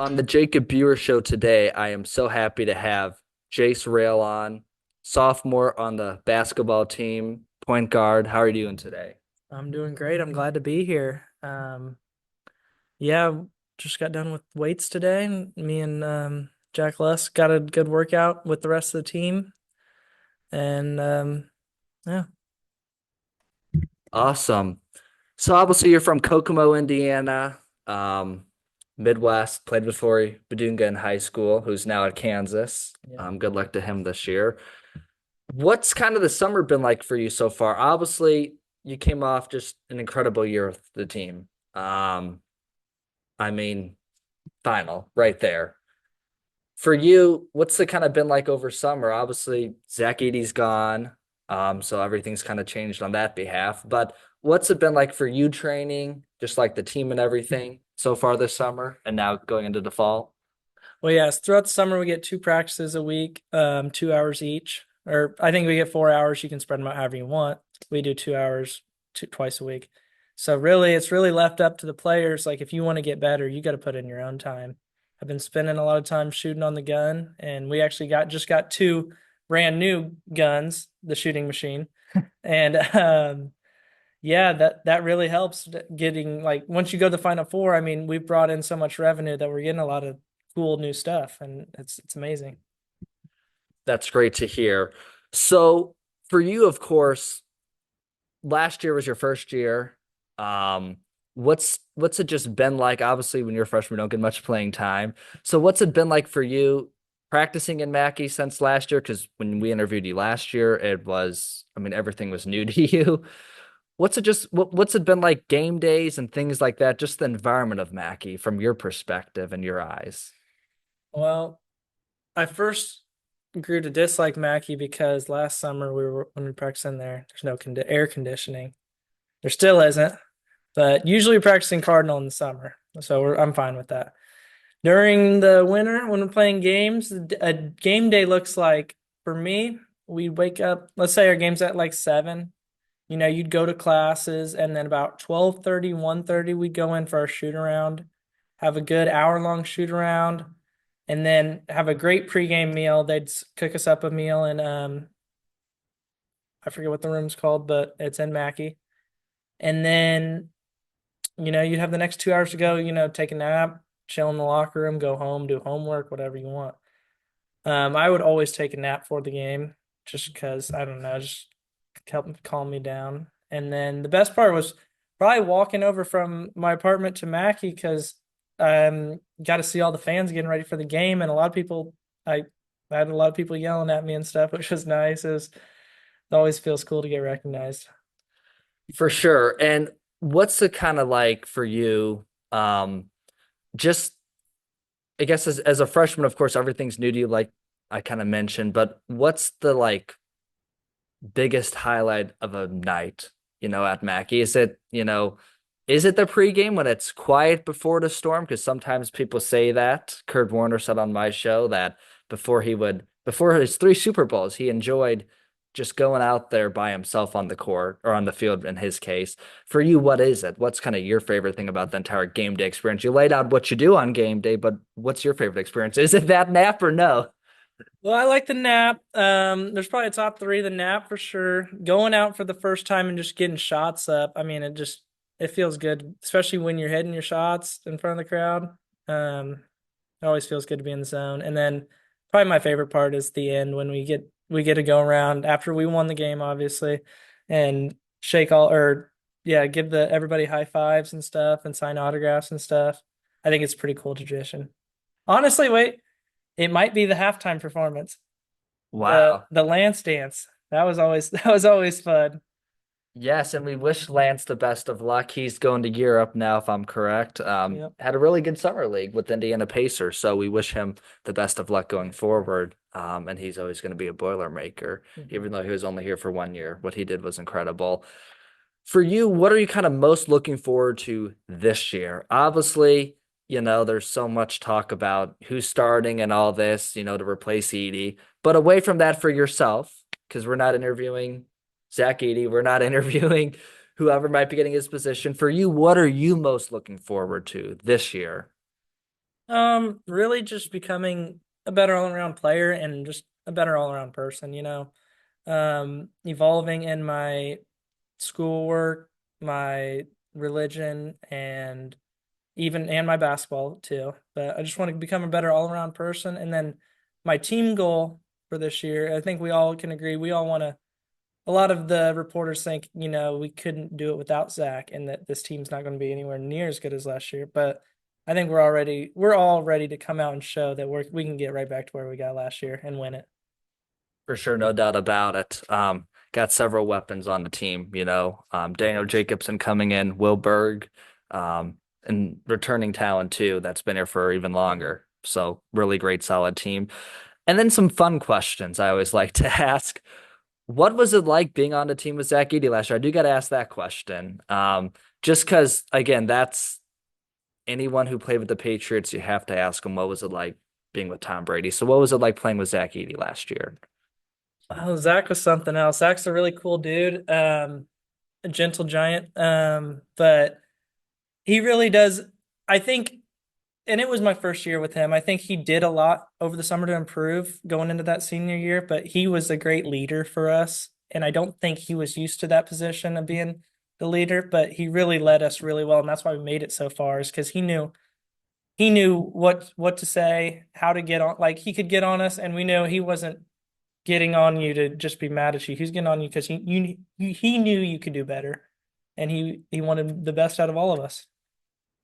On the Jacob Buehrer Show today, I am so happy to have Jace Rayl on, sophomore on the basketball team, point guard. How are you doing today? I'm doing great. I'm glad to be here. Yeah, just got done with weights today. Me and Jack Les got a good workout with the rest of the team. And yeah. Awesome. So obviously you're from Kokomo, Indiana, um, Midwest, played with Lori Badunga in high school, who's now at Kansas. Yeah. Good luck to him this year. What's kind of the summer been like for you so far? Obviously, you came off just an incredible year with the team. Um, I mean, final right there. For you, what's it kind of been like over summer? Obviously, Zach Edey's gone, so everything's kind of changed on that behalf. But what's it been like for you training, just like the team and everything so far this summer, and now going into the fall? Well, yes, throughout the summer we get two practices a week, 2 hours each. Or I think we get 4 hours. You can spread them out however you want. We do 2 hours twice a week. So really, it's really left up to the players. Like if you want to get better, you got to put in your own time. I've been spending a lot of time shooting on the gun, and we actually got two brand new guns, the shooting machine, and yeah, that really helps getting like once you go to the Final Four. I mean, we've brought in so much revenue that we're getting a lot of cool new stuff, and it's amazing. That's great to hear. So for you, of course, last year was your first year. Um, what's it just been like? Obviously, when you're a freshman, you don't get much playing time. So what's it been like for you practicing in Mackey since last year? Because when we interviewed you last year, it was, I mean, everything was new to you. What's it been like game days and things like that? Just the environment of Mackey from your perspective and your eyes. Well, I first grew to dislike Mackey because last summer when we practiced in there, there's no air conditioning. There still isn't, but usually we practice in Cardinal in the summer, so I'm fine with that. During the winter, when we're playing games, a game day looks like for me, we wake up, let's say our game's at like 7. You'd go to classes and then about 12:30, 1:30, we'd go in for our shoot around, have a good hour-long shoot around, and then have a great pregame meal. They'd cook us up a meal and I forget what the room's called, but it's in Mackey. And then, you'd have the next 2 hours to go, take a nap, chill in the locker room, go home, do homework, whatever you want. I would always take a nap for the game just because, I don't know, just help calm me down. And then the best part was probably walking over from my apartment to Mackey because got to see all the fans getting ready for the game, and a lot of people I had a lot of people yelling at me and stuff, which was nice. It always feels cool to get recognized. For sure. And what's it kind of like for you? Just I guess as a freshman, of course, everything's new to you, like I kind of mentioned, but what's the like biggest highlight of a night, at Mackey? Is it the pregame when it's quiet before the storm? Because sometimes people say that. Kurt Warner said on my show that before his three Super Bowls, he enjoyed just going out there by himself on the court or on the field in his case. For you, what is it? What's kind of your favorite thing about the entire game day experience? You laid out what you do on game day, but what's your favorite experience? Is it that nap or no? Well, I like the nap. There's probably a top three, the nap for sure. Going out for the first time and just getting shots up. I mean, it feels good, especially when you're hitting your shots in front of the crowd. It always feels good to be in the zone. And then probably my favorite part is the end when we get to go around after we won the game, obviously, and shake all or yeah, give the everybody high fives and stuff and sign autographs and stuff. I think it's a pretty cool tradition. Honestly, wait. It might be the halftime performance. The Wow. the Lance dance. That was always fun. Yes, and we wish Lance the best of luck. He's going to Europe now, if I'm correct. Yep. Had a really good summer league with Indiana Pacers, so we wish him the best of luck going forward. And he's always going to be a Boilermaker, Mhm. even though he was only here for 1 year. What he did was incredible. For you, what are you kind of most looking forward to this year? Obviously, there's so much talk about who's starting and all this, to replace Edie. But away from that for yourself, because we're not interviewing Zach Edey, we're not interviewing whoever might be getting his position. For you, what are you most looking forward to this year? Really just becoming a better all-around player and just a better all-around person, evolving in my schoolwork, my religion, and my basketball too. But I just want to become a better all-around person. And then my team goal for this year, I think we all can agree, we all want to. A lot of the reporters think, we couldn't do it without Zach, and that this team's not going to be anywhere near as good as last year. But I think we're all ready to come out and show that we can get right back to where we got last year and win it. For sure, no doubt about it. Got several weapons on the team, Daniel Jacobson coming in, Will Berg, and returning talent too that's been here for even longer. So really great, solid team. And then some fun questions I always like to ask. What was it like being on the team with Zach Edey last year? I do got to ask that question. Just because, again, that's anyone who played with the Patriots, you have to ask them what was it like being with Tom Brady. So what was it like playing with Zach Edey last year? Oh, Zach was something else. Zach's a really cool dude, a gentle giant. But he really does. I think, and it was my first year with him. I think he did a lot over the summer to improve going into that senior year, but he was a great leader for us. And I don't think he was used to that position of being the leader, but he really led us really well. And that's why we made it so far, is because he knew what to say, how to get on. Like, he could get on us, and we knew he wasn't getting on you to just be mad at you. He was getting on you because he knew you could do better, and he wanted the best out of all of us,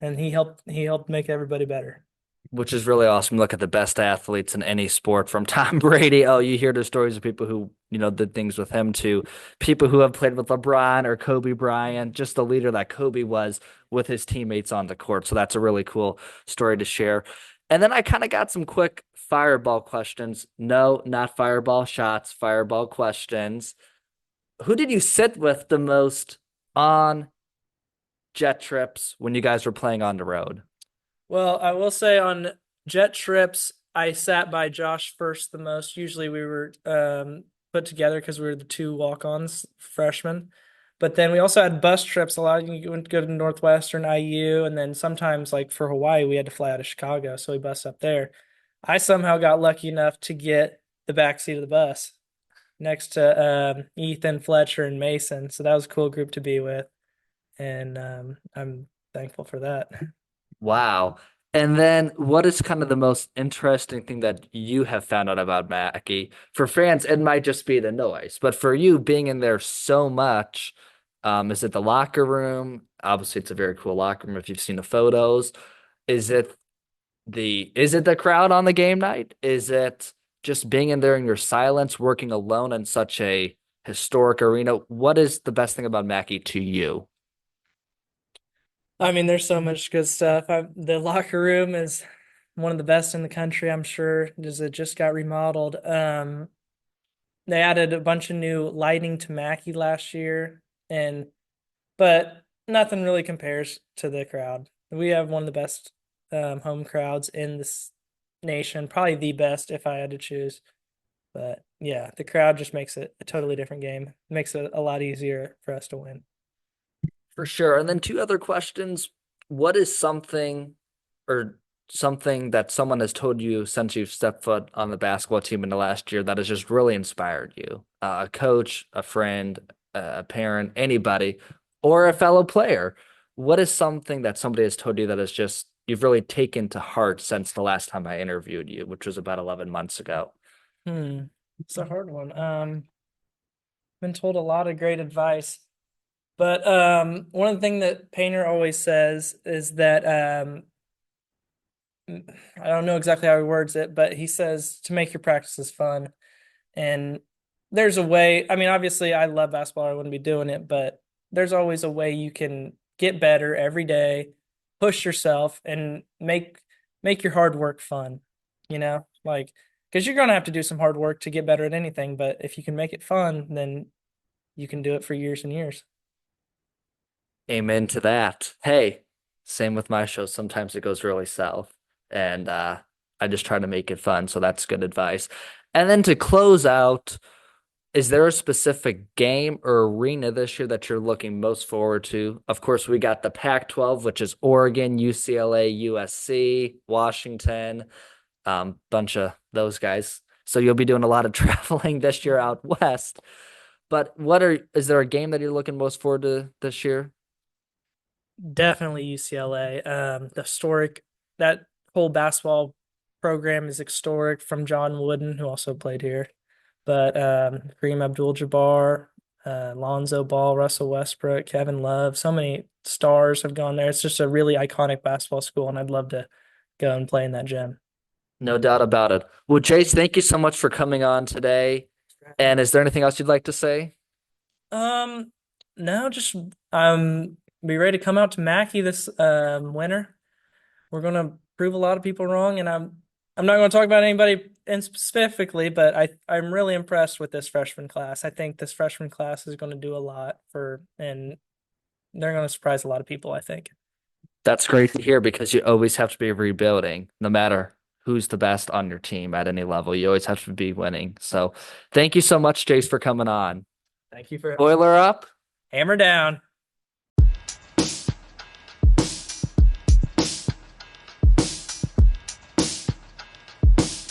and he helped make everybody better. Which is really awesome. Look at the best athletes in any sport from Tom Brady. Oh, you hear the stories of people who, did things with him to people who have played with LeBron or Kobe Bryant, just the leader that Kobe was with his teammates on the court. So that's a really cool story to share. And then I kind of got some quick fireball questions. No, not fireball shots, fireball questions. Who did you sit with the most on jet trips when you guys were playing on the road? Well, I will say on jet trips, I sat by Josh first the most. Usually we were put together because we were the two walk-ons freshmen. But then we also had bus trips. A lot of you went to go to Northwestern, IU, and then sometimes, like for Hawaii, we had to fly out of Chicago, so we bus up there. I somehow got lucky enough to get the back seat of the bus next to Ethan, Fletcher, and Mason. So that was a cool group to be with, and I'm thankful for that. Wow. And then what is kind of the most interesting thing that you have found out about Mackey? For fans, it might just be the noise, but for you being in there so much, is it the locker room? Obviously, it's a very cool locker room if you've seen the photos. Is it the crowd on the game night? Is it just being in there in your silence, working alone in such a historic arena? What is the best thing about Mackey to you? I mean, there's so much good stuff. The locker room is one of the best in the country, I'm sure, because it just got remodeled. They added a bunch of new lighting to Mackey last year, and but nothing really compares to the crowd. We have one of the best home crowds in this nation, probably the best if I had to choose. But yeah, the crowd just makes it a totally different game. Makes it a lot easier for us to win. For sure. And then two other questions. What is something that someone has told you since you've stepped foot on the basketball team in the last year that has just really inspired you? A coach, a friend, a parent, anybody, or a fellow player. What is something that somebody has told you that is just you've really taken to heart since the last time I interviewed you, which was about 11 months ago? It's a hard one. Been told a lot of great advice. But one of the things that Painter always says is that I don't know exactly how he words it, but he says to make your practices fun. And there's a way. I mean, obviously, I love basketball. I wouldn't be doing it, but there's always a way you can get better every day, push yourself, and make your hard work fun. Like, because you're gonna have to do some hard work to get better at anything. But if you can make it fun, then you can do it for years and years. Amen to that. Hey, same with my show. Sometimes it goes really south, and I just try to make it fun. So that's good advice. And then to close out, is there a specific game or arena this year that you're looking most forward to? Of course, we got the Pac-12, which is Oregon, UCLA, USC, Washington, bunch of those guys. So you'll be doing a lot of traveling this year out west. But is there a game that you're looking most forward to this year? Definitely UCLA. The historic that whole basketball program is historic from John Wooden, who also played here. But Kareem Abdul-Jabbar, Lonzo Ball, Russell Westbrook, Kevin Love, so many stars have gone there. It's just a really iconic basketball school, and I'd love to go and play in that gym. No doubt about it. Well, Jace, thank you so much for coming on today. And is there anything else you'd like to say? Um, no, just be ready to come out to Mackey this winter. We're gonna prove a lot of people wrong, and I'm not going to talk about anybody in specifically, but I'm really impressed with this freshman class. I think this freshman class is going to do a lot and they're going to surprise a lot of people, I think. That's great to hear because you always have to be rebuilding, no matter who's the best on your team at any level. You always have to be winning. So thank you so much, Jace, for coming on. Thank you for Boiler up. hammer down.